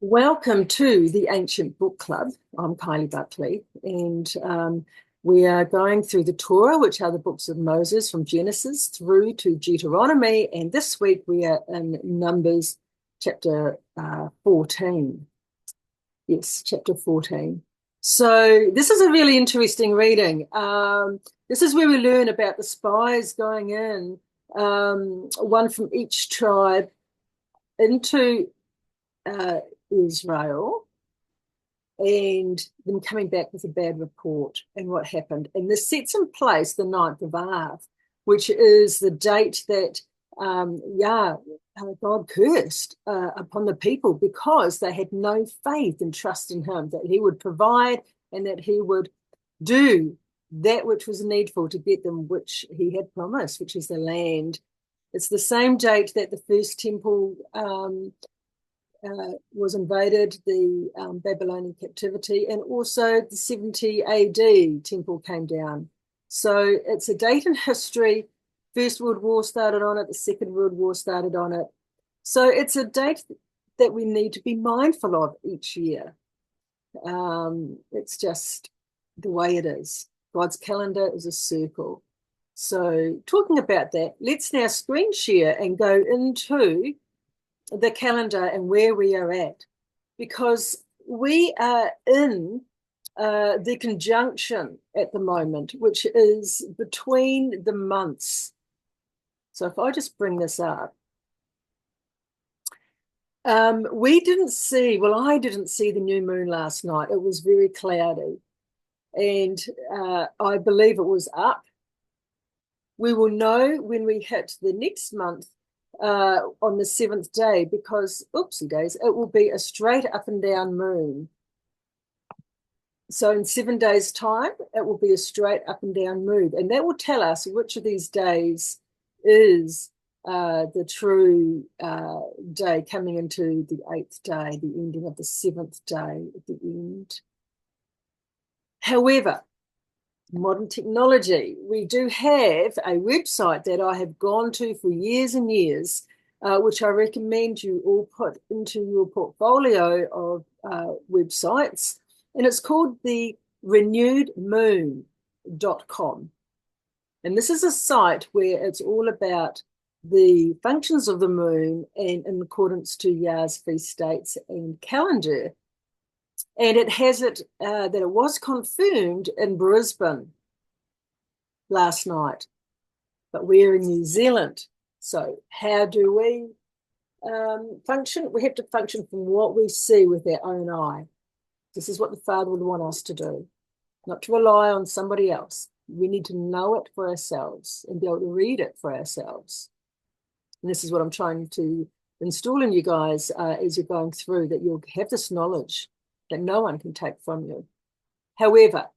Welcome to the Ancient Book Club. I'm Kylie Buckley, and we are going through the Torah, which are the books of Moses from Genesis through to Deuteronomy. And this week we are in Numbers chapter 14. Yes, chapter 14. So this is a really interesting reading. This is where we learn about the spies going in, one from each tribe into uh, Israel, and them coming back with a bad report and what happened. And this sets in place the 9th of Av, which is the date that God cursed upon the people because they had no faith and trust in him, that he would provide and that he would do that which was needful to get them which he had promised, which is the land. It's the same date that the first temple was invaded, the Babylonian captivity, and also the 70 AD temple came down. So it's a date in history. First World War started on it, the Second World War started on it. So it's a date that we need to be mindful of each year. It's just the way it is. God's calendar is a circle. So talking about that, let's now screen share and go into the calendar and where we are at, because we are in the conjunction at the moment, which is between the months. So if I just bring this up, we didn't see, well, I didn't see the new moon last night. It was very cloudy, and I believe it was up. We will know when we hit the next month on the seventh day, because, oopsie days, it will be a straight up and down moon. So in 7 days' time, it will be a straight up and down moon. And that will tell us which of these days is the true day coming into the 8th day, the ending of the 7th day at the end. However, modern technology, we do have a website that I have gone to for years and years, which I recommend you all put into your portfolio of websites, and it's called the renewedmoon.com. And this is a site where it's all about the functions of the moon and in accordance to Yah's feast dates and calendar. And it has it that it was confirmed in Brisbane last night, but we're in New Zealand. So how do we function? We have to function from what we see with our own eye. This is what the Father would want us to do, not to rely on somebody else. We need to know it for ourselves and be able to read it for ourselves. And this is what I'm trying to install in you guys as you're going through, that you'll have this knowledge that no one can take from you. However,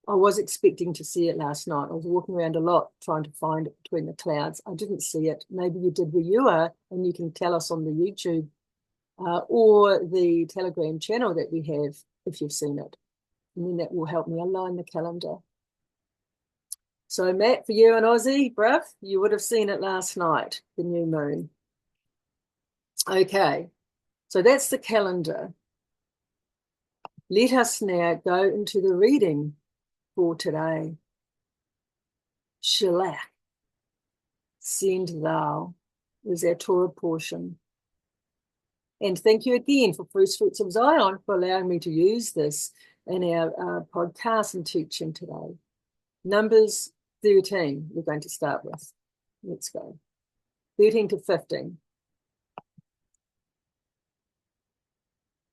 I was expecting to see it last night. I was walking around a lot trying to find it between the clouds. I didn't see it. Maybe you did where you are, and you can tell us on the YouTube or the Telegram channel that we have if you've seen it. And then that will help me align the calendar. So Matt, for you and Aussie, bruv, you would have seen it last night, the new moon. Okay, so that's the calendar. Let us now go into the reading for today. Shelach, send thou, is our Torah portion. And thank you again for First Fruits of Zion for allowing me to use this in our podcast and teaching today. Numbers 13, we're going to start with. Let's go. 13 to 15.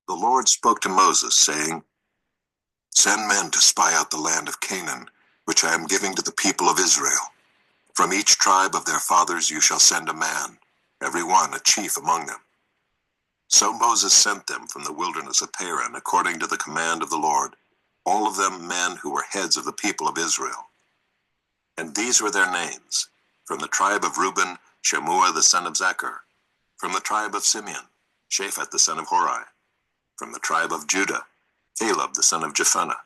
The Lord spoke to Moses, saying, "Send men to spy out the land of Canaan, which I am giving to the people of Israel. From each tribe of their fathers you shall send a man, every one a chief among them." So Moses sent them from the wilderness of Paran, according to the command of the Lord, all of them men who were heads of the people of Israel. And these were their names: from the tribe of Reuben, Shemua the son of Zachar; from the tribe of Simeon, Shaphat the son of Hori; from the tribe of Judah, Caleb the son of Jephunneh;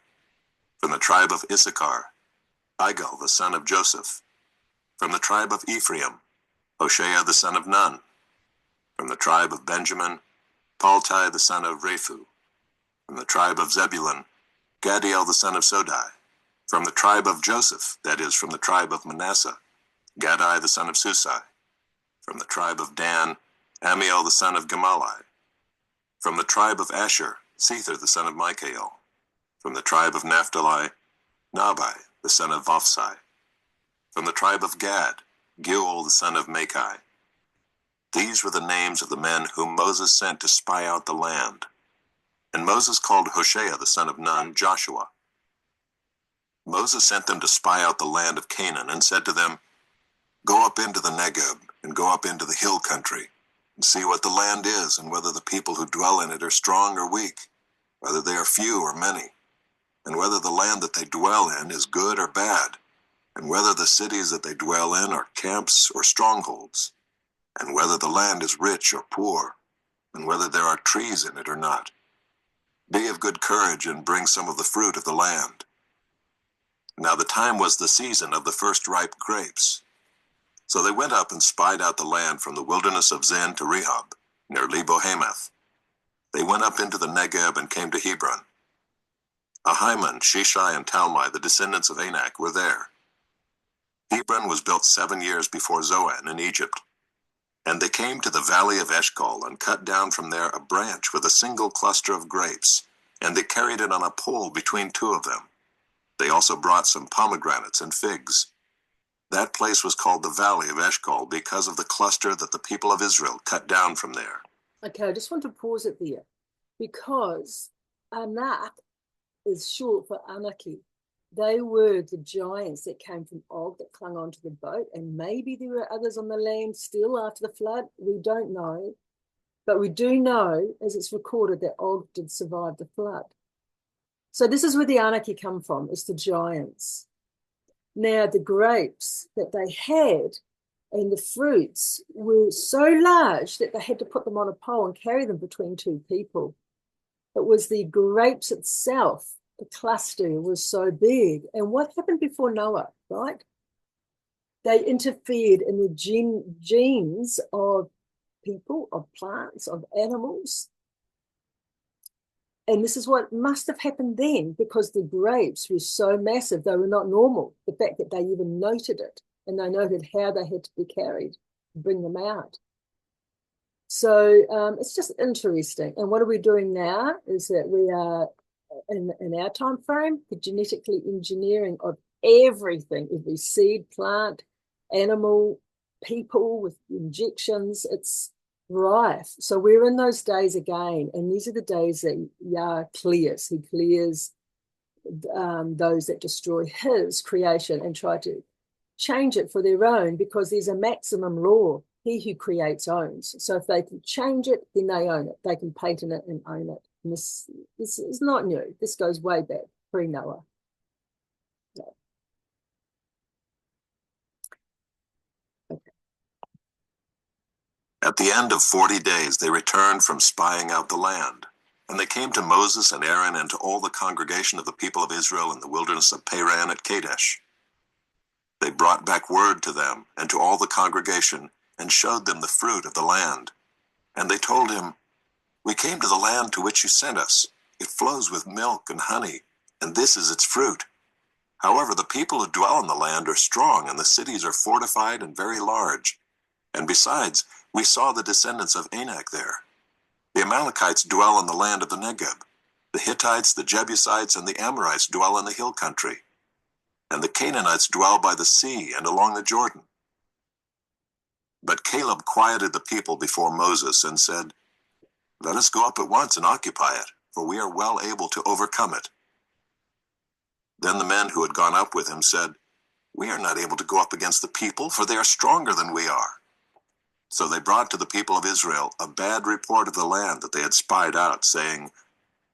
from the tribe of Issachar, Igal the son of Joseph; from the tribe of Ephraim, Hoshea the son of Nun; from the tribe of Benjamin, Paltai the son of Rephu. From the tribe of Zebulun, Gadiel the son of Sodai. From the tribe of Joseph, that is, from the tribe of Manasseh, Gadai the son of Susai. From the tribe of Dan, Amiel the son of Gemalli. From the tribe of Asher, Sether the son of Michael. From the tribe of Naphtali, Nabai the son of Vophsi. From the tribe of Gad, Geuel the son of Machi. These were the names of the men whom Moses sent to spy out the land. And Moses called Hoshea the son of Nun Joshua. Moses sent them to spy out the land of Canaan and said to them, "Go up into the Negeb and go up into the hill country and see what the land is and whether the people who dwell in it are strong or weak, whether they are few or many, and whether the land that they dwell in is good or bad, and whether the cities that they dwell in are camps or strongholds, and whether the land is rich or poor, and whether there are trees in it or not. Be of good courage and bring some of the fruit of the land." Now the time was the season of the first ripe grapes. So they went up and spied out the land from the wilderness of Zin to Rehob, near Lebo-Hamath. They went up into the Negeb and came to Hebron. Ahiman, Sheshai, and Talmai, the descendants of Anak, were there. Hebron was built 7 years before Zoan in Egypt. And they came to the valley of Eshcol and cut down from there a branch with a single cluster of grapes, and they carried it on a pole between two of them. They also brought some pomegranates and figs. That place was called the Valley of Eshcol because of the cluster that the people of Israel cut down from there. Okay, I just want to pause it there because Anak is short for anarchy. They were the giants that came from Og that clung onto the boat, and maybe there were others on the land still after the flood. We don't know, but we do know, as it's recorded, that Og did survive the flood. So this is where the anarchy come from, is the giants. Now, the grapes that they had and the fruits were so large that they had to put them on a pole and carry them between two people. It was the grapes itself, the cluster was so big. And what happened before Noah, right? They interfered in the genes of people, of plants, of animals. And this is what must have happened then, because the grapes were so massive, they were not normal. The fact that they even noted it, and they noted how they had to be carried to bring them out. So it's just interesting. And what are we doing now is that we are, in our time frame, the genetically engineering of everything, every seed, plant, animal, people with injections. It's rife. So we're in those days again, and these are the days that Yah clears. He clears those that destroy his creation and try to change it for their own, because there's a maximum law. He who creates owns. So if they can change it, then they own it. They can patent it and own it. And this is not new. This goes way back, pre-Noah. No. Okay. At the end of 40 days, they returned from spying out the land. And they came to Moses and Aaron and to all the congregation of the people of Israel in the wilderness of Paran at Kadesh. They brought back word to them and to all the congregation and showed them the fruit of the land. And they told him, "We came to the land to which you sent us. It flows with milk and honey, and this is its fruit. However, the people who dwell in the land are strong, and the cities are fortified and very large. And besides, we saw the descendants of Anak there. The Amalekites dwell in the land of the Negeb. The Hittites, the Jebusites, and the Amorites dwell in the hill country. And the Canaanites dwell by the sea and along the Jordan." But Caleb quieted the people before Moses and said, "Let us go up at once and occupy it, for we are well able to overcome it." Then the men who had gone up with him said, "We are not able to go up against the people, for they are stronger than we are." So they brought to the people of Israel a bad report of the land that they had spied out, saying,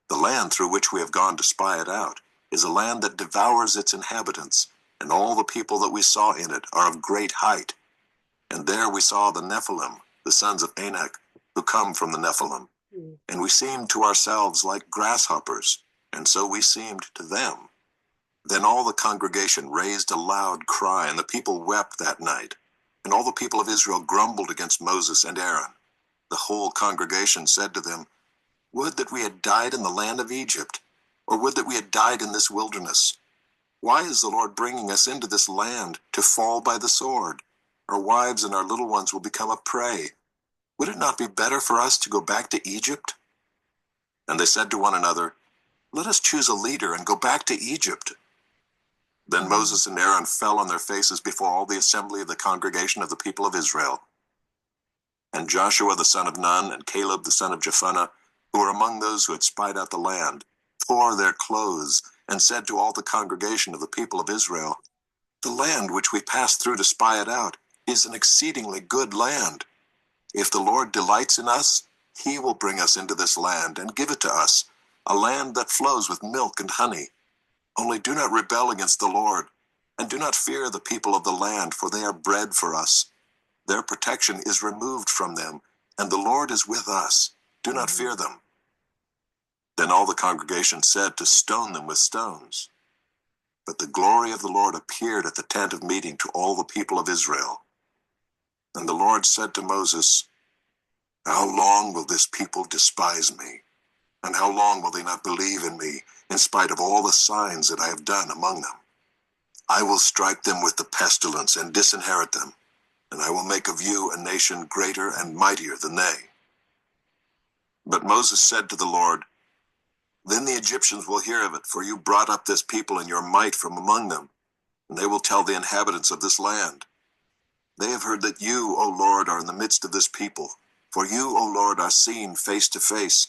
"The land through which we have gone to spy it out is a land that devours its inhabitants, and all the people that we saw in it are of great height. And there we saw the Nephilim, the sons of Anak, who come from the Nephilim. And we seemed to ourselves like grasshoppers, and so we seemed to them." Then all the congregation raised a loud cry, and the people wept that night. And all the people of Israel grumbled against Moses and Aaron. The whole congregation said to them, Would that we had died in the land of Egypt, or would that we had died in this wilderness. Why is the Lord bringing us into this land to fall by the sword? Our wives and our little ones will become a prey. Would it not be better for us to go back to Egypt?" And they said to one another, "Let us choose a leader and go back to Egypt." Then Moses and Aaron fell on their faces before all the assembly of the congregation of the people of Israel. And Joshua the son of Nun and Caleb the son of Jephunneh, who were among those who had spied out the land, tore their clothes and said to all the congregation of the people of Israel, "The land which we passed through to spy it out is an exceedingly good land. If the Lord delights in us, he will bring us into this land and give it to us, a land that flows with milk and honey. Only do not rebel against the Lord, and do not fear the people of the land, for they are bread for us. Their protection is removed from them, and the Lord is with us. Do not fear them." Then all the congregation said to stone them with stones. But the glory of the Lord appeared at the tent of meeting to all the people of Israel. And the Lord said to Moses, "How long will this people despise me? And how long will they not believe in me, in spite of all the signs that I have done among them? I will strike them with the pestilence and disinherit them, and I will make of you a nation greater and mightier than they." But Moses said to the Lord, "Then the Egyptians will hear of it, for you brought up this people in your might from among them, and they will tell the inhabitants of this land. They have heard that you, O Lord, are in the midst of this people, for you, O Lord, are seen face to face,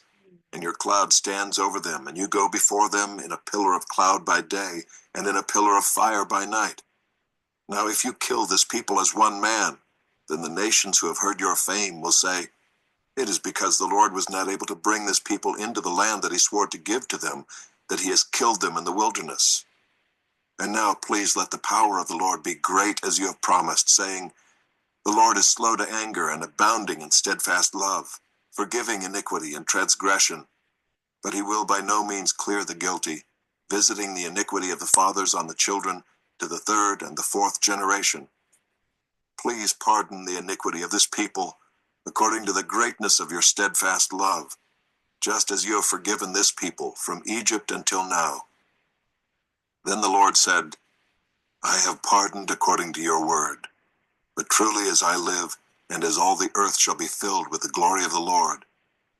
and your cloud stands over them, and you go before them in a pillar of cloud by day, and in a pillar of fire by night. Now if you kill this people as one man, then the nations who have heard your fame will say, 'It is because the Lord was not able to bring this people into the land that he swore to give to them, that he has killed them in the wilderness.' And now please let the power of the Lord be great as you have promised, saying, 'The Lord is slow to anger and abounding in steadfast love, forgiving iniquity and transgression. But he will by no means clear the guilty, visiting the iniquity of the fathers on the children to the third and the fourth generation. Please pardon the iniquity of this people, according to the greatness of your steadfast love, just as you have forgiven this people from Egypt until now.' Then the Lord said, 'I have pardoned according to your word. But truly as I live, and as all the earth shall be filled with the glory of the Lord,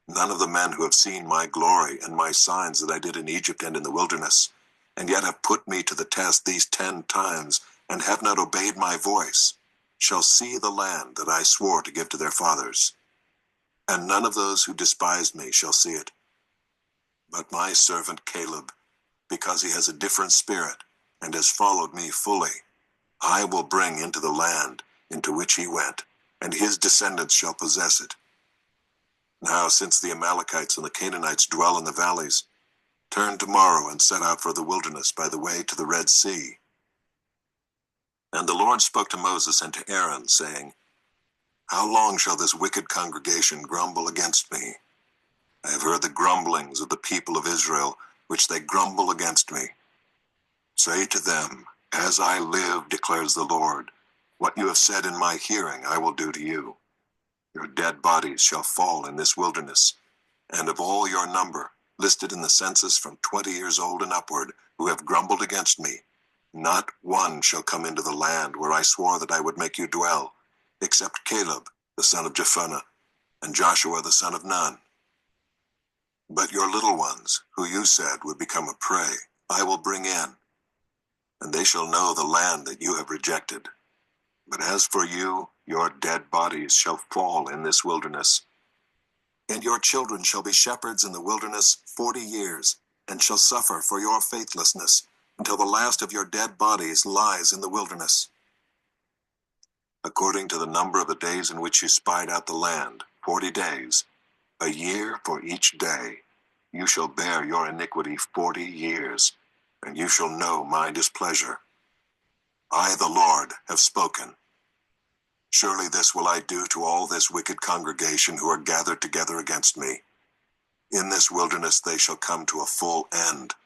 none of the men who have seen my glory and my signs that I did in Egypt and in the wilderness, and yet have put me to the test these 10 times, and have not obeyed my voice, shall see the land that I swore to give to their fathers. And none of those who despised me shall see it. But my servant Caleb, because he has a different spirit, and has followed me fully, I will bring into the land into which he went, and his descendants shall possess it. Now, since the Amalekites and the Canaanites dwell in the valleys, turn tomorrow and set out for the wilderness by the way to the Red Sea." And the Lord spoke to Moses and to Aaron, saying, "How long shall this wicked congregation grumble against me? I have heard the grumblings of the people of Israel, which they grumble against me. Say to them, 'As I live, declares the Lord, what you have said in my hearing I will do to you. Your dead bodies shall fall in this wilderness, and of all your number, listed in the census from 20 years old and upward, who have grumbled against me, not one shall come into the land where I swore that I would make you dwell, except Caleb, the son of Jephunneh, and Joshua, the son of Nun. But your little ones, who you said would become a prey, I will bring in, and they shall know the land that you have rejected. But as for you, your dead bodies shall fall in this wilderness. And your children shall be shepherds in the wilderness 40 years, and shall suffer for your faithlessness, until the last of your dead bodies lies in the wilderness. According to the number of the days in which you spied out the land, 40 days, a year for each day, you shall bear your iniquity 40 years, and you shall know my displeasure. I, the Lord, have spoken. Surely this will I do to all this wicked congregation who are gathered together against me. In this wilderness they shall come to a full end,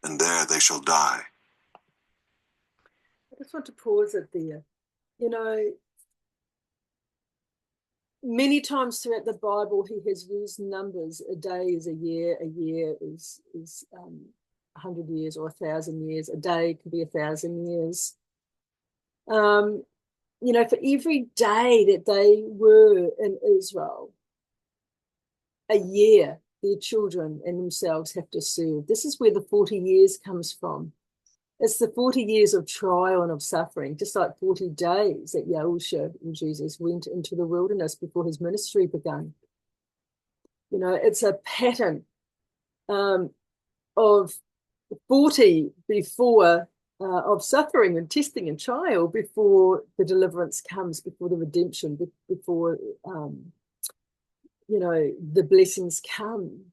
and there they shall die." I just want to pause it there. You know, Many times throughout the Bible, he has used numbers. A day is a year is 100 years or 1,000 years. A day could be 1,000 years. For every day that they were in Israel, a year their children and themselves have to serve. This is where the 40 years comes from. It's the 40 years of trial and of suffering, just like 40 days that Yahusha and Jesus went into the wilderness before his ministry began. It's a pattern of 40 before of suffering and testing and trial before the deliverance comes, before the redemption, before the blessings come.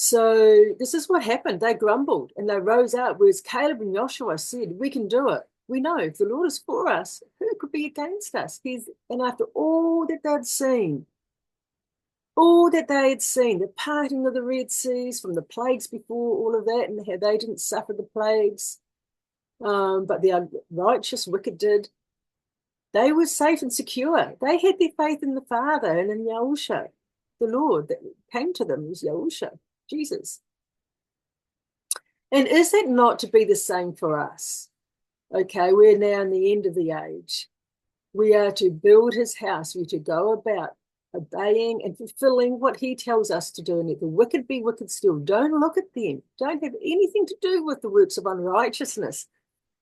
So this is what happened. They grumbled and they rose up, whereas Caleb and Joshua said, we can do it. We know if the Lord is for us, who could be against us? And after all that they'd seen, the parting of the Red Seas, from the plagues before all of that, and how they didn't suffer the plagues, but the righteous wicked did, they were safe and secure. They had their faith in the Father and in Yahusha. The Lord that came to them was Yahusha, Jesus. And is that not to be the same for us? Okay, we're now in the end of the age. We are to build his house. We're to go about obeying and fulfilling what he tells us to do. And let the wicked be wicked still. Don't look at them. Don't have anything to do with the works of unrighteousness,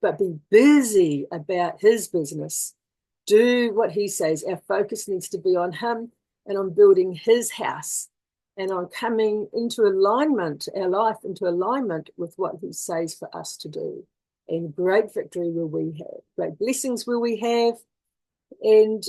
but be busy about his business. Do what he says. Our focus needs to be on him and on building his house and on coming into alignment, our life into alignment with what he says for us to do. And great victory will we have. Great blessings will we have. And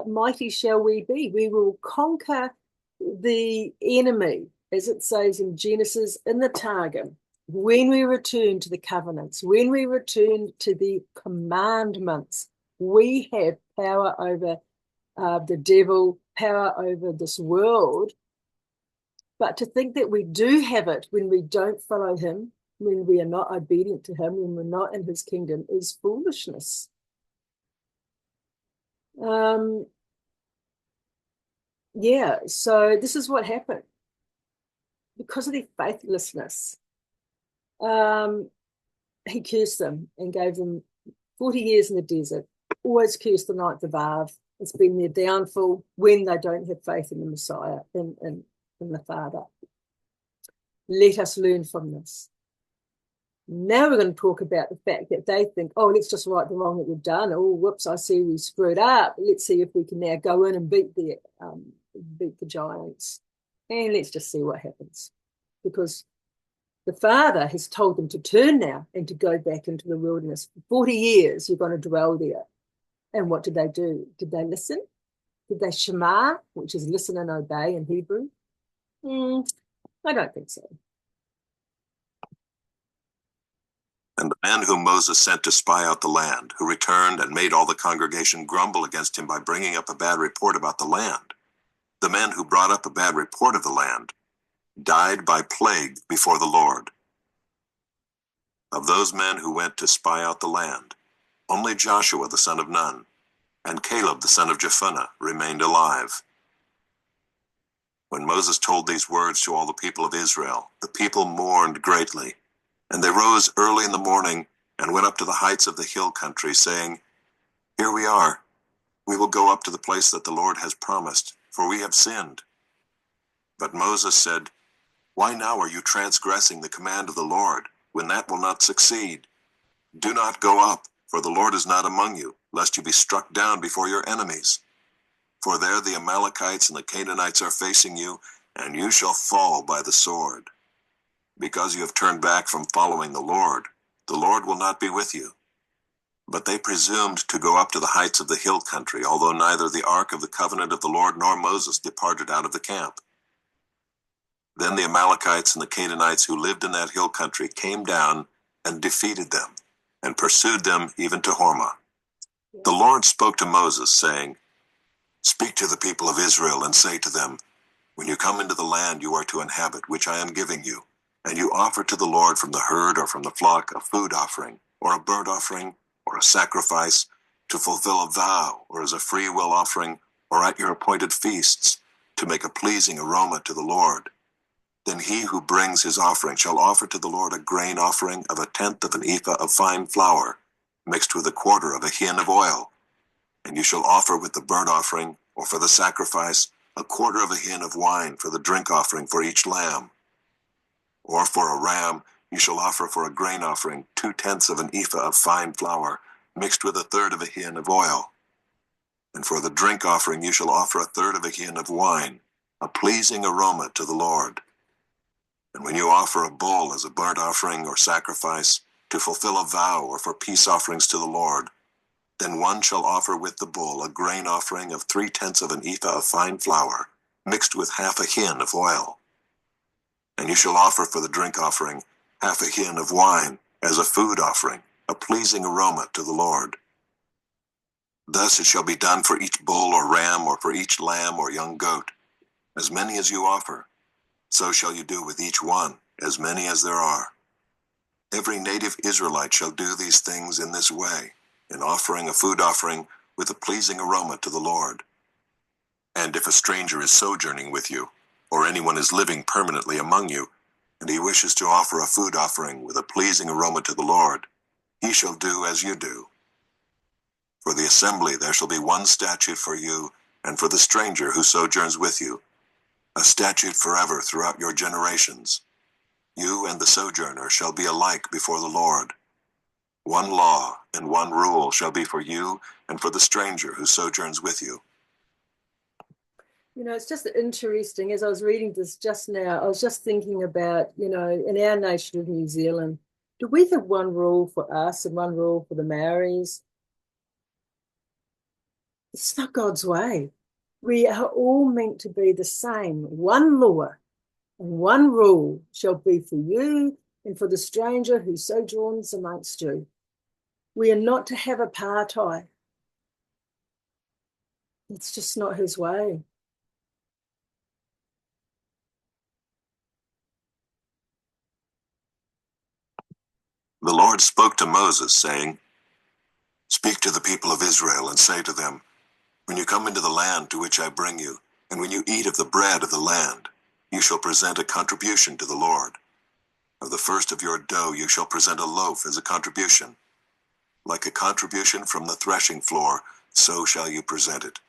mighty shall we be. We will conquer the enemy, as it says in Genesis, in the Targum, when we return to the covenants, when we return to the commandments. We have power over the devil, power over this world. But to think that we do have it when we don't follow him, when we are not obedient to him, when we're not in his kingdom, is foolishness. So this is what happened. Because of their faithlessness, he cursed them and gave them 40 years in the desert. Always cursed the ninth of Av. It's been their downfall when they don't have faith in the Messiah, in the Father. Let us learn from this. Now we're going to talk about the fact that they think, oh, let's just right the wrong that we've done. Oh, whoops, I see we screwed up. Let's see if we can now go in and beat the giants. And let's just see what happens. Because the Father has told them to turn now and to go back into the wilderness. For 40 years, you're going to dwell there. And what did they do? Did they listen? Did they shema, which is listen and obey in Hebrew? I don't think so. And the man whom Moses sent to spy out the land, who returned and made all the congregation grumble against him by bringing up a bad report about the land, the man who brought up a bad report of the land, died by plague before the Lord. Of those men who went to spy out the land, only Joshua the son of Nun and Caleb the son of Jephunneh remained alive. When Moses told these words to all the people of Israel, the people mourned greatly, and they rose early in the morning and went up to the heights of the hill country, saying, Here we are. We will go up to the place that the Lord has promised, for we have sinned. But Moses said, Why now are you transgressing the command of the Lord, when that will not succeed? Do not go up, for the Lord is not among you, lest you be struck down before your enemies. For there the Amalekites and the Canaanites are facing you, and you shall fall by the sword. Because you have turned back from following the Lord will not be with you. But they presumed to go up to the heights of the hill country, although neither the ark of the covenant of the Lord nor Moses departed out of the camp. Then the Amalekites and the Canaanites who lived in that hill country came down and defeated them, and pursued them even to Hormah. The Lord spoke to Moses, saying, Speak to the people of Israel and say to them, When you come into the land you are to inhabit, which I am giving you, and you offer to the Lord from the herd or from the flock a food offering, or a burnt offering, or a sacrifice, to fulfill a vow, or as a free will offering, or at your appointed feasts, to make a pleasing aroma to the Lord, then he who brings his offering shall offer to the Lord a grain offering of 1/10 of an ephah of fine flour, mixed with 1/4 of a hin of oil. And you shall offer with the burnt offering, or for the sacrifice, 1/4 of a hin of wine for the drink offering for each lamb. Or for a ram, you shall offer for a grain offering 2/10 of an ephah of fine flour, mixed with 1/3 of a hin of oil. And for the drink offering you shall offer 1/3 of a hin of wine, a pleasing aroma to the Lord. And when you offer a bull as a burnt offering or sacrifice, to fulfill a vow or for peace offerings to the Lord, then one shall offer with the bull a grain offering of 3/10 of an ephah of fine flour, mixed with 1/2 a hin of oil. And you shall offer for the drink offering 1/2 a hin of wine as a food offering, a pleasing aroma to the Lord. Thus it shall be done for each bull or ram, or for each lamb or young goat. As many as you offer, so shall you do with each one, as many as there are. Every native Israelite shall do these things in this way, in offering a food offering with a pleasing aroma to the Lord. And if a stranger is sojourning with you, or anyone is living permanently among you, and he wishes to offer a food offering with a pleasing aroma to the Lord, he shall do as you do. For the assembly there shall be one statute for you, and for the stranger who sojourns with you, a statute forever throughout your generations. You and the sojourner shall be alike before the Lord. One law and one rule shall be for you and for the stranger who sojourns with you. You know, it's just interesting. As I was reading this just now, I was just thinking about, in our nation of New Zealand, do we have one rule for us and one rule for the Maoris? It's not God's way. We are all meant to be the same. One law and one rule shall be for you and for the stranger who sojourns amongst you. We are not to have apartheid. It's just not his way. The Lord spoke to Moses, saying, "Speak to the people of Israel and say to them, when you come into the land to which I bring you, and when you eat of the bread of the land, you shall present a contribution to the Lord. Of the first of your dough you shall present a loaf as a contribution. Like a contribution from the threshing floor, so shall you present it.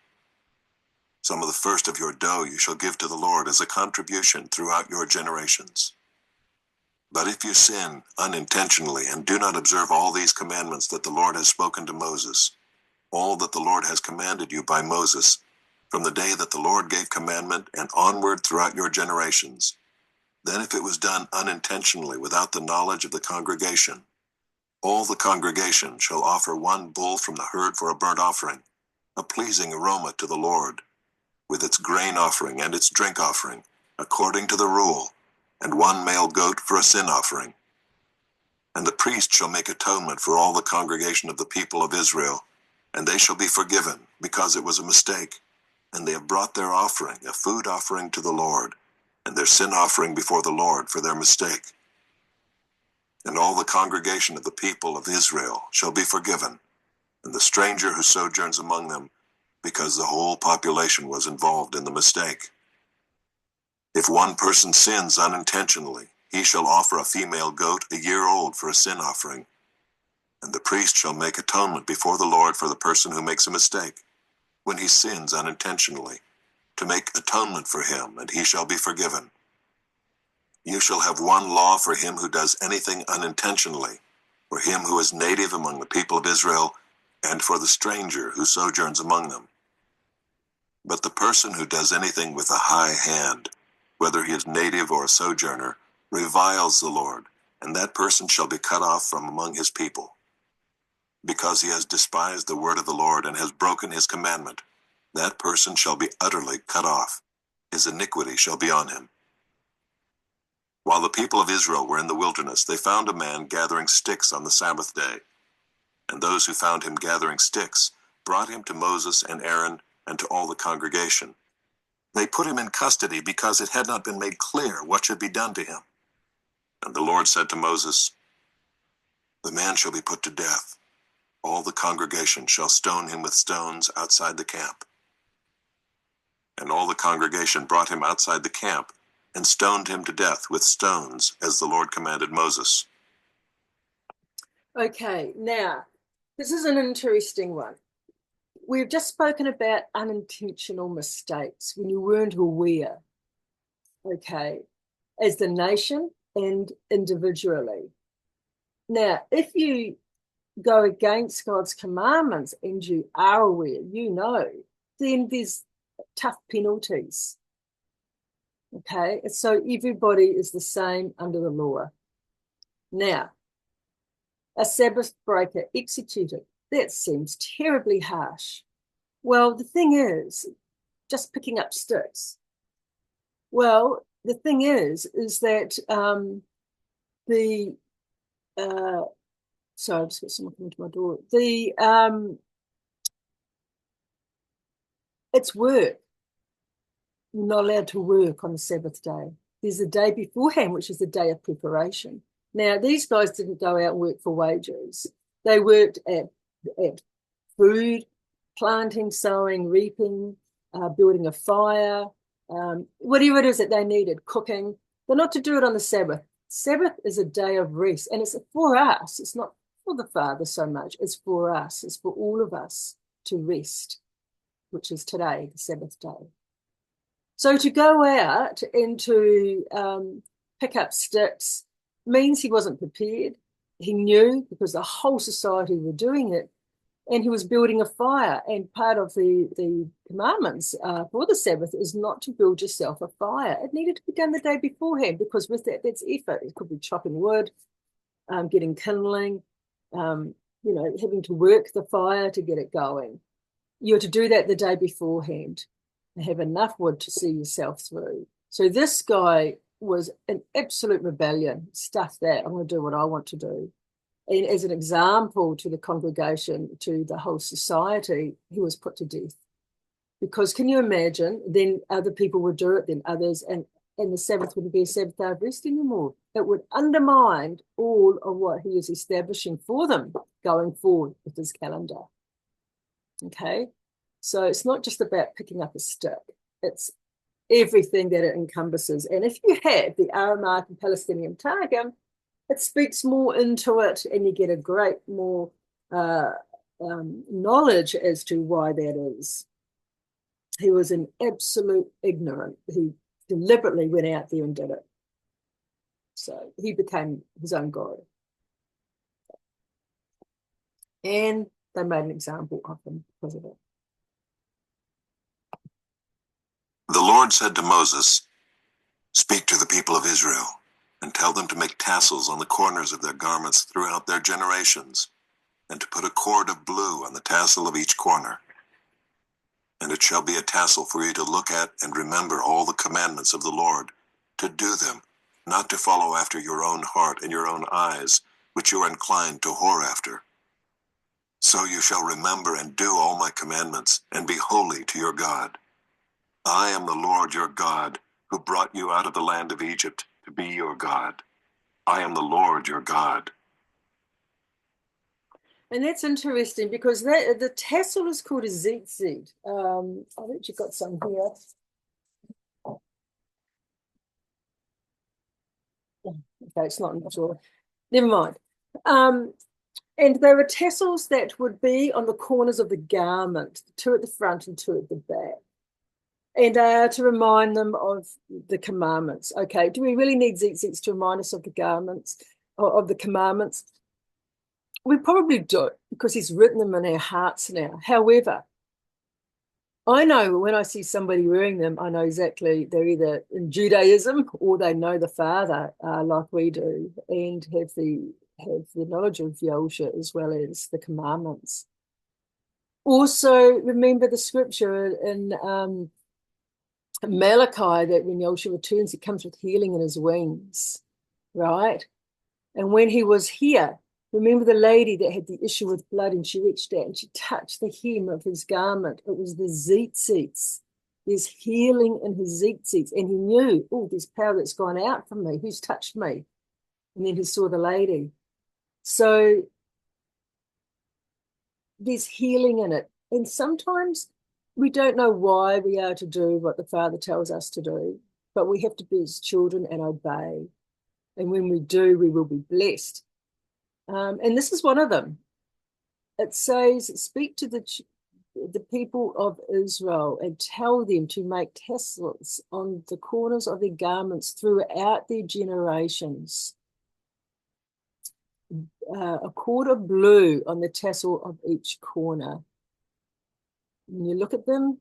Some of the first of your dough you shall give to the Lord as a contribution throughout your generations. But if you sin unintentionally and do not observe all these commandments that the Lord has spoken to Moses, all that the Lord has commanded you by Moses, from the day that the Lord gave commandment and onward throughout your generations, then if it was done unintentionally without the knowledge of the congregation, all the congregation shall offer one bull from the herd for a burnt offering, a pleasing aroma to the Lord, with its grain offering and its drink offering, according to the rule, and one male goat for a sin offering. And the priest shall make atonement for all the congregation of the people of Israel, and they shall be forgiven, because it was a mistake, and they have brought their offering, a food offering to the Lord, and their sin offering before the Lord for their mistake. And all the congregation of the people of Israel shall be forgiven, and the stranger who sojourns among them, because the whole population was involved in the mistake. If one person sins unintentionally, he shall offer a female goat a year old for a sin offering, and the priest shall make atonement before the Lord for the person who makes a mistake, when he sins unintentionally, to make atonement for him, and he shall be forgiven. You shall have one law for him who does anything unintentionally, for him who is native among the people of Israel, and for the stranger who sojourns among them. But the person who does anything with a high hand, whether he is native or a sojourner, reviles the Lord, and that person shall be cut off from among his people. Because he has despised the word of the Lord and has broken his commandment, that person shall be utterly cut off. His iniquity shall be on him. While the people of Israel were in the wilderness, they found a man gathering sticks on the Sabbath day. And those who found him gathering sticks brought him to Moses and Aaron and to all the congregation. They put him in custody because it had not been made clear what should be done to him. And the Lord said to Moses, "The man shall be put to death. all the congregation shall stone him with stones outside the camp. And all the congregation brought him outside the camp and stoned him to death with stones, as the Lord commanded Moses. Okay, now, this is an interesting one. We've just spoken about unintentional mistakes when you weren't aware, okay, as the nation and individually. Now, if you go against God's commandments and you are aware, you know, then there's tough penalties. Okay, so everybody is the same under the law. Now, a Sabbath breaker executed. That seems terribly harsh. Well, the thing is, just picking up sticks. Well, the thing is that sorry, I've just got someone coming to my door. It's work. You're not allowed to work on the Sabbath day. There's a day beforehand, which is the day of preparation. Now, these guys didn't go out and work for wages. They worked at food, planting, sowing, reaping, building a fire, whatever it is that they needed, cooking. They're not to do it on the Sabbath. Sabbath is a day of rest, and it's for us. It's not for the Father so much. It's for us. It's for all of us to rest, which is today, the Sabbath day. So to go out and to pick up sticks means he wasn't prepared. He knew because the whole society were doing it, and he was building a fire. And part of the commandments for the Sabbath is not to build yourself a fire. It needed to be done the day beforehand, because with that, that's effort. It could be chopping wood, getting kindling, having to work the fire to get it going. You're to do that the day beforehand and have enough wood to see yourself through. So this guy was an absolute rebellion. Stuff that, I'm going to do what I want to do. And as an example to the congregation, to the whole society, he was put to death. Because can you imagine, then other people would do it, then others, and the Sabbath wouldn't be a Sabbath day of rest anymore. It would undermine all of what he is establishing for them going forward with his calendar. Okay? So it's not just about picking up a stick. It's everything that it encompasses. And if you have the Aramaic and Palestinian Targum, it speaks more into it, and you get a great more knowledge as to why that is. He was an absolute ignorant. He deliberately went out there and did it. So he became his own God. And they made an example of him because of it. The Lord said to Moses, "Speak to the people of Israel, and tell them to make tassels on the corners of their garments throughout their generations, and to put a cord of blue on the tassel of each corner. And it shall be a tassel for you to look at and remember all the commandments of the Lord, to do them, not to follow after your own heart and your own eyes, which you are inclined to whore after. So you shall remember and do all my commandments, and be holy to your God. I am the Lord your God, who brought you out of the land of Egypt to be your God. I am the Lord your God." And that's interesting, because the tassel is called a tzitzit. I think you've got some here. Okay, it's not in the drawer. Never mind. And there were tassels that would be on the corners of the garment, two at the front and two at the back. And to remind them of the commandments. Okay, do we really need tzitzits to remind us of the garments, of the commandments? We probably do, because he's written them in our hearts now. However, I know when I see somebody wearing them, I know exactly they're either in Judaism or they know the Father like we do, and have the knowledge of Yahusha as well as the commandments. Also, remember the scripture in Malachi that when Yahusha returns, he comes with healing in his wings, right? And when he was here, remember the lady that had the issue with blood, and she reached out and she touched the hem of his garment. It was the tzitzits. There's healing in his tzitzits. And he knew, oh, there's power that's gone out from me. Who's touched me? And then he saw the lady. So there's healing in it. And sometimes we don't know why we are to do what the Father tells us to do, but we have to be his children and obey. And when we do, we will be blessed. And this is one of them. It says, speak to the people of Israel and tell them to make tassels on the corners of their garments throughout their generations. A cord of blue on the tassel of each corner. When you look at them,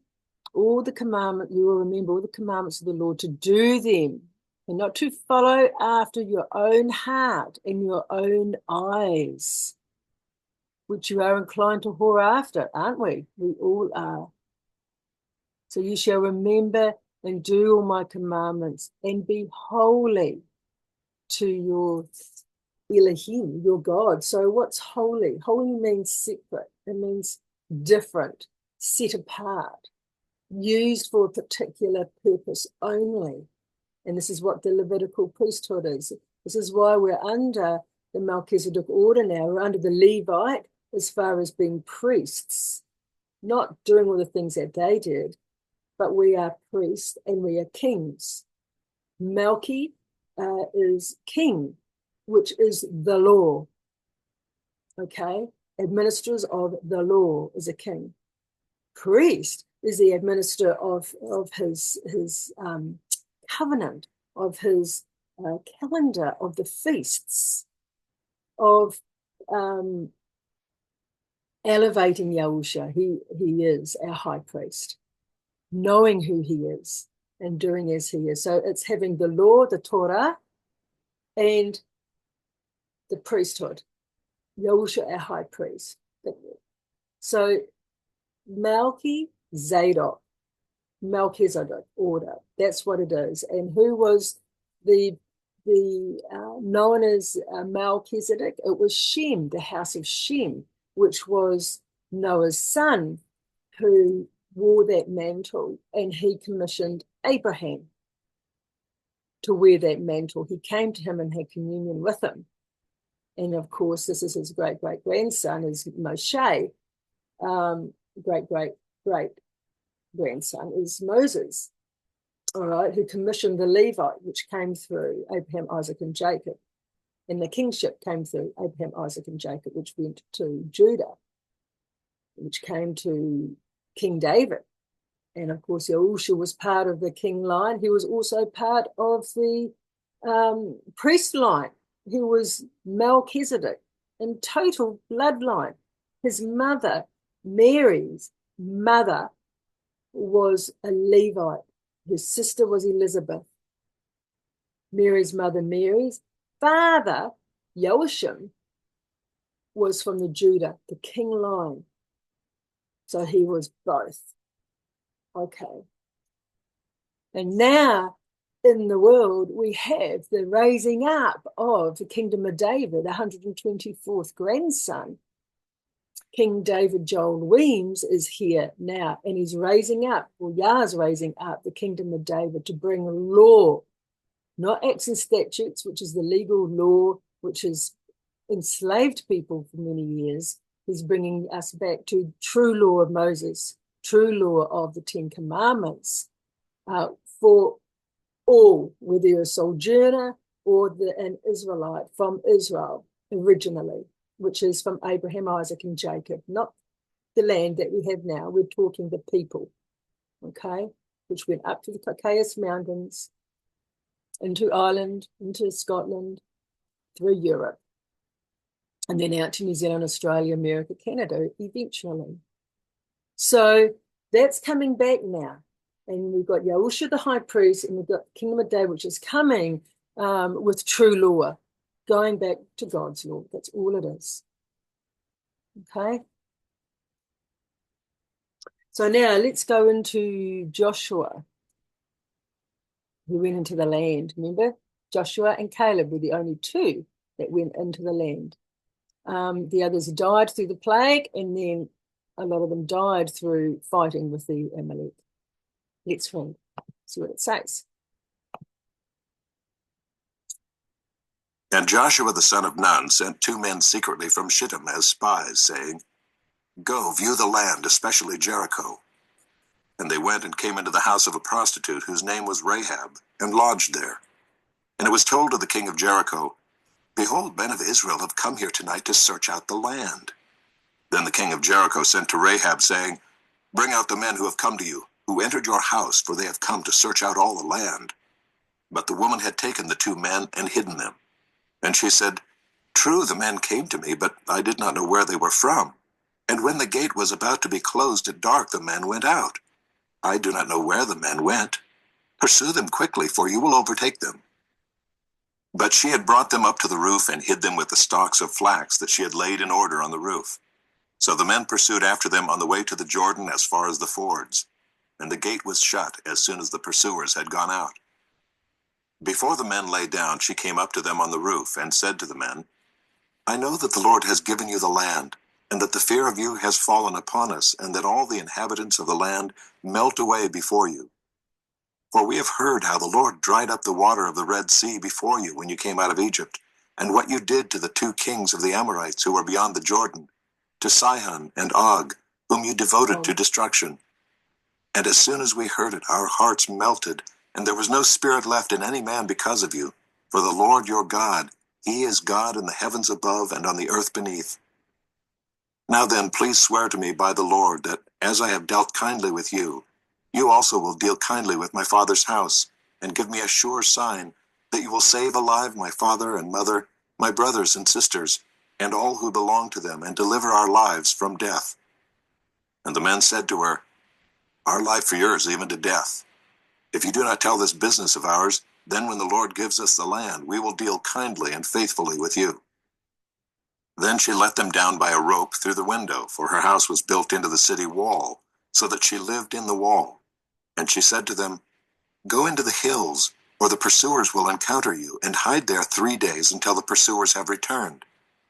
all the commandments, you will remember all the commandments of the Lord, to do them and not to follow after your own heart and your own eyes, which you are inclined to whore after, aren't we? We all are. So you shall remember and do all my commandments and be holy to your Elohim, your God. So what's holy? Holy means separate. It means different, set apart, used for a particular purpose only. And this is what the Levitical priesthood is. This is why we're under the Melchizedek order now. We're under the Levite as far as being priests, not doing all the things that they did, but we are priests and we are kings. Melchi is king, which is the law. Okay? Administrators of the law is a king. Priest is the administrator of his covenant, of his calendar, of the feasts, of elevating Yahusha. He is our high priest, knowing who he is and doing as he is. So it's having the law, the Torah, and the priesthood. Yahusha, our high priest. So Melchizedek order. That's what it is. And who was the known as Melchizedek? It was Shem, the house of Shem, which was Noah's son, who wore that mantle, and he commissioned Abraham to wear that mantle. He came to him and had communion with him. And of course, this is his great-great-grandson, is Moshe. Great-great-great-grandson is Moses, all right, who commissioned the Levite, which came through Abraham, Isaac, and Jacob. And the kingship came through Abraham, Isaac, and Jacob, which went to Judah, which came to King David. And of course, Yahusha was part of the king line. He was also part of the priest line. He was Melchizedek in total bloodline. His mother, Mary's mother, was a Levite. His sister was Elizabeth. Mary's mother, Mary's father, Joachim, was from the Judah, the king line. So he was both. Okay. And now in the world, we have the raising up of the kingdom of David, 124th grandson. King David Joel Weems is here now, and he's raising up, or Yah's raising up the kingdom of David to bring law, not acts and statutes, which is the legal law, which has enslaved people for many years. He's bringing us back to true law of Moses, true law of the Ten Commandments, for all, whether you're a sojourner or an Israelite from Israel originally, which is from Abraham, Isaac, and Jacob, not the land that we have now. We're talking the people, okay, which went up to the Caucasus Mountains, into Ireland, into Scotland, through Europe, and then out to New Zealand, Australia, America, Canada, eventually. So that's coming back now. And we've got Yahusha the high priest, and we've got the kingdom of David, which is coming with true law, going back to God's law. That's all it is. Okay? So now let's go into Joshua, who went into the land. Remember? Joshua and Caleb were the only two that went into the land. The others died through the plague, and then a lot of them died through fighting with the Amalek. Let's read, see what it says. And Joshua the son of Nun sent 2 men secretly from Shittim as spies, saying, Go, view the land, especially Jericho. And they went and came into the house of a prostitute whose name was Rahab, and lodged there. And it was told to the king of Jericho, Behold, men of Israel have come here tonight to search out the land. Then the king of Jericho sent to Rahab, saying, Bring out the men who have come to you, who entered your house, for they have come to search out all the land. But the woman had taken the 2 men and hidden them. And she said, True, the men came to me, but I did not know where they were from. And when the gate was about to be closed at dark, the men went out. I do not know where the men went. Pursue them quickly, for you will overtake them. But she had brought them up to the roof and hid them with the stalks of flax that she had laid in order on the roof. So the men pursued after them on the way to the Jordan as far as the fords. And the gate was shut as soon as the pursuers had gone out. Before the men lay down, she came up to them on the roof and said to the men, I know that the Lord has given you the land, and that the fear of you has fallen upon us, and that all the inhabitants of the land melt away before you. For we have heard how the Lord dried up the water of the Red Sea before you when you came out of Egypt, and what you did to the 2 kings of the Amorites who were beyond the Jordan, to Sihon and Og, whom you devoted to destruction. And as soon as we heard it, our hearts melted, and there was no spirit left in any man because of you. For the Lord your God, he is God in the heavens above and on the earth beneath. Now then, please swear to me by the Lord that, as I have dealt kindly with you, you also will deal kindly with my father's house, and give me a sure sign that you will save alive my father and mother, my brothers and sisters, and all who belong to them, and deliver our lives from death. And the men said to her, Our life for yours, even to death. If you do not tell this business of ours, then when the Lord gives us the land, we will deal kindly and faithfully with you. Then she let them down by a rope through the window, for her house was built into the city wall, so that she lived in the wall. And she said to them, Go into the hills, or the pursuers will encounter you, and hide there 3 days until the pursuers have returned.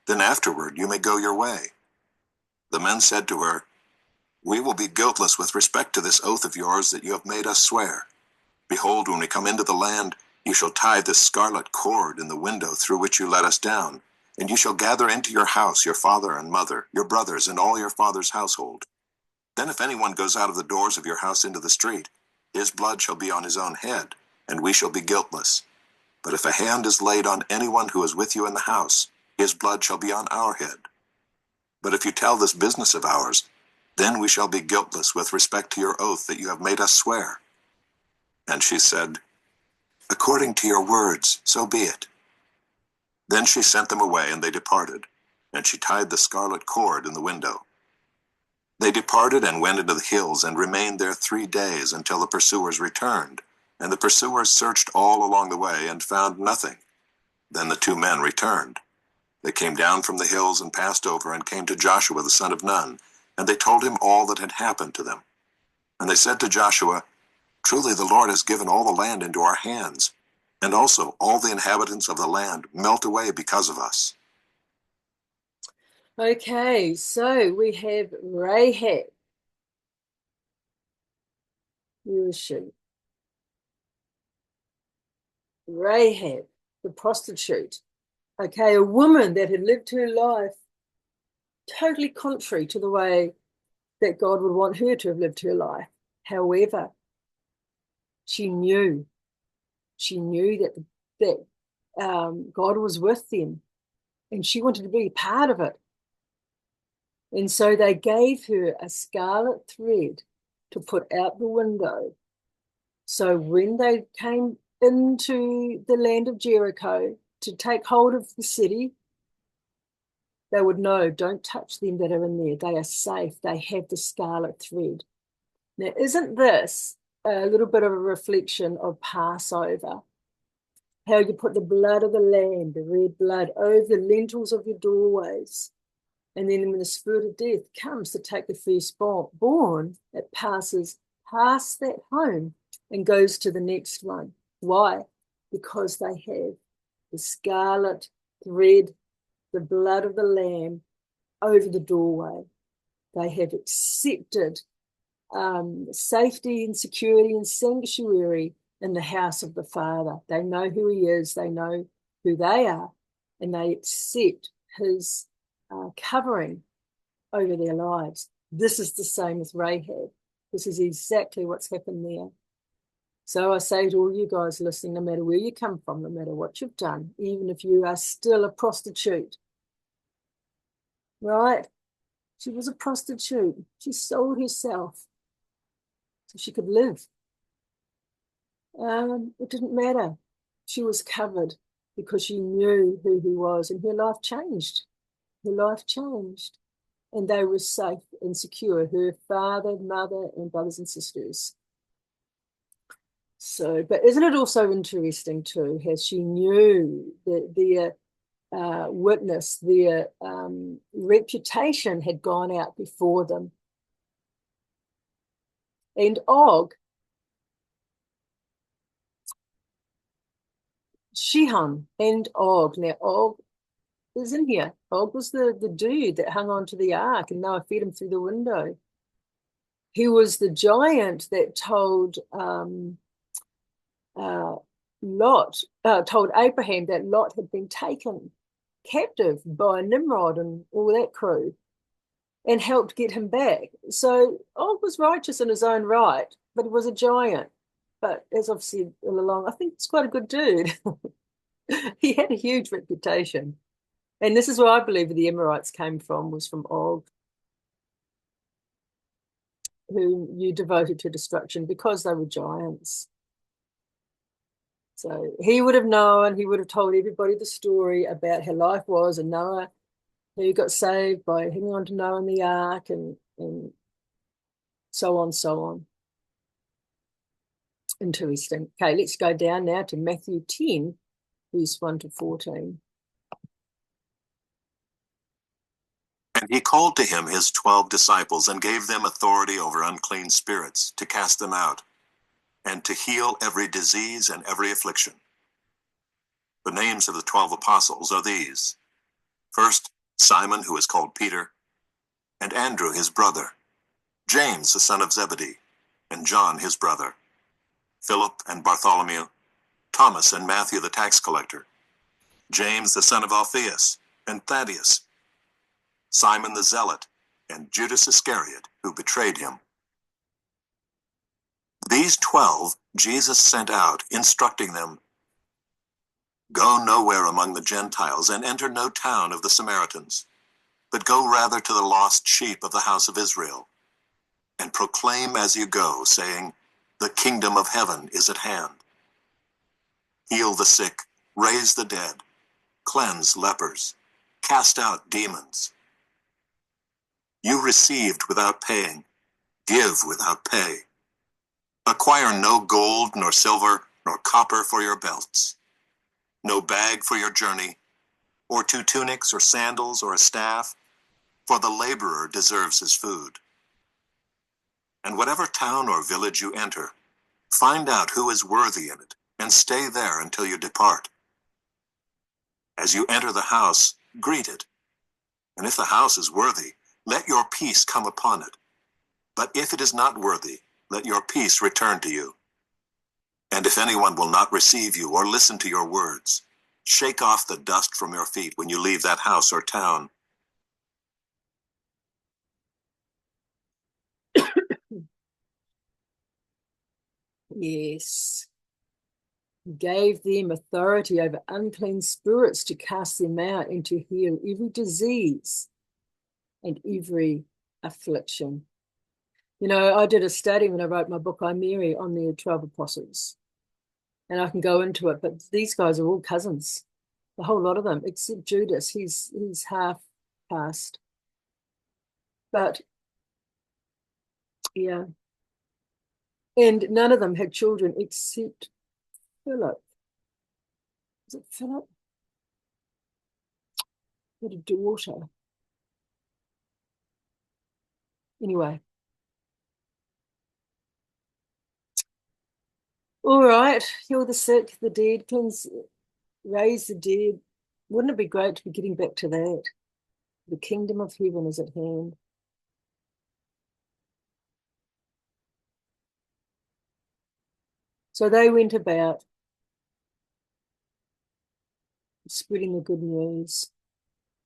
Then afterward you may go your way. The men said to her, We will be guiltless with respect to this oath of yours that you have made us swear. Behold, when we come into the land, you shall tie this scarlet cord in the window through which you let us down, and you shall gather into your house your father and mother, your brothers, and all your father's household. Then if anyone goes out of the doors of your house into the street, his blood shall be on his own head, and we shall be guiltless. But if a hand is laid on anyone who is with you in the house, his blood shall be on our head. But if you tell this business of ours, then we shall be guiltless with respect to your oath that you have made us swear. And she said, According to your words, so be it. Then she sent them away, and they departed, and she tied the scarlet cord in the window. They departed and went into the hills, and remained there 3 days until the pursuers returned. And the pursuers searched all along the way, and found nothing. Then the 2 men returned. They came down from the hills and passed over, and came to Joshua the son of Nun, and they told him all that had happened to them. And they said to Joshua, Truly the Lord has given all the land into our hands, and also all the inhabitants of the land melt away because of us. Okay, so we have Rahab. Where is she? Rahab, the prostitute. Okay, a woman that had lived her life totally contrary to the way that God would want her to have lived her life. However, she knew that God was with them, and she wanted to be part of it. And so they gave her a scarlet thread to put out the window. So when they came into the land of Jericho to take hold of the city, they would know, don't touch them that are in there. They are safe. They have the scarlet thread. Now, isn't this a little bit of a reflection of Passover? How you put the blood of the lamb, the red blood, over the lintels of your doorways. And then when the spirit of death comes to take the firstborn, it passes past that home and goes to the next one. Why? Because they have the scarlet thread, the blood of the lamb over the doorway. They have accepted safety and security and sanctuary in the house of the Father. They know who he is, they know who they are, and they accept his covering over their lives. This is the same with Rahab. This is exactly what's happened there. So I say to all you guys listening, no matter where you come from, no matter what you've done, even if you are still a prostitute, right? She was a prostitute. She sold herself so she could live. It didn't matter. She was covered because she knew who he was, and her life changed. Her life changed. And they were safe and secure, her father, mother, and brothers and sisters. So, but isn't it also interesting too, how she knew that their witness, their reputation had gone out before them. And Og, Shiham and Og. Now, Og is in here. Og was the dude that hung onto the ark and Noah fed him through the window. He was the giant that told told Abraham that Lot had been taken captive by Nimrod and all that crew and helped get him back. So Og was righteous in his own right, but he was a giant. But as I've said all along, I think he's quite a good dude. He had a huge reputation. And this is where I believe the Amorites came from, was from Og, who you devoted to destruction because they were giants. So he would have known, he would have told everybody the story about how life was, and Noah, who got saved by hanging on to Noah in the ark, and so on, so on. Interesting. Okay, let's go down now to Matthew 10, verse 1 to 14. And he called to him his 12 disciples and gave them authority over unclean spirits to cast them out and to heal every disease and every affliction. The names of the 12 apostles are these: first, Simon, who is called Peter, and Andrew his brother, James the son of Zebedee, and John his brother, Philip and Bartholomew, Thomas and Matthew the tax collector, James the son of Alphaeus, and Thaddeus, Simon the Zealot, and Judas Iscariot, who betrayed him. These 12 Jesus sent out, instructing them, "Go nowhere among the Gentiles, and enter no town of the Samaritans, but go rather to the lost sheep of the house of Israel, and proclaim as you go, saying, the kingdom of heaven is at hand. Heal the sick, raise the dead, cleanse lepers, cast out demons. You received without paying, give without pay. Acquire no gold, nor silver, nor copper for your belts, no bag for your journey, or 2 tunics, or sandals, or a staff, for the laborer deserves his food. And whatever town or village you enter, find out who is worthy in it, and stay there until you depart. As you enter the house, greet it. And if the house is worthy, let your peace come upon it. But if it is not worthy, let your peace return to you. And if anyone will not receive you or listen to your words, shake off the dust from your feet when you leave that house or town. Yes. He gave them authority over unclean spirits to cast them out and to heal every disease and every affliction. You know, I did a study when I wrote my book, I Mary, on the 12 apostles. And I can go into it, but these guys are all cousins, a whole lot of them, except Judas. He's half caste. But yeah. And none of them had children except Philip. Is it Philip? He had a daughter. Anyway. All right, heal the sick, the dead, cleanse, raise the dead. Wouldn't it be great to be getting back to that? The kingdom of heaven is at hand. So they went about spreading the good news,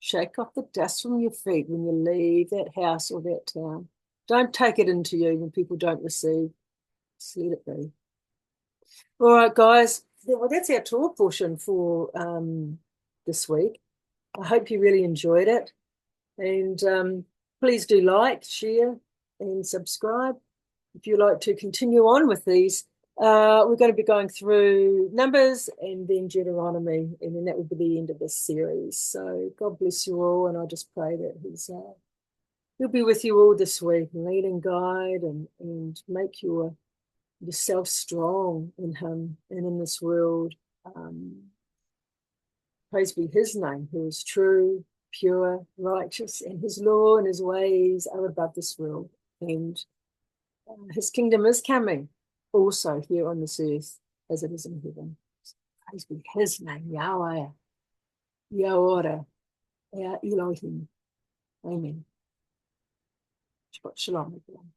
Shake off the dust from your feet when you leave that house or that town. Don't take it into you when people don't receive. Just let it be. All right, guys. Well, that's our Torah portion for this week. I hope you really enjoyed it. And please do like, share, and subscribe. If you'd like to continue on with these, we're going to be going through Numbers and then Deuteronomy, and then that will be the end of this series. So God bless you all, and I just pray that He'll be with you all this week and lead and guide and make yourself strong in Him and in this world. Praise be His name, who is true, pure, righteous, and His law and His ways are above this world. And His kingdom is coming also here on this earth as it is in heaven. Praise be His name, Yahweh, Yahweh, Elohim. Amen. Shabbat shalom, everyone.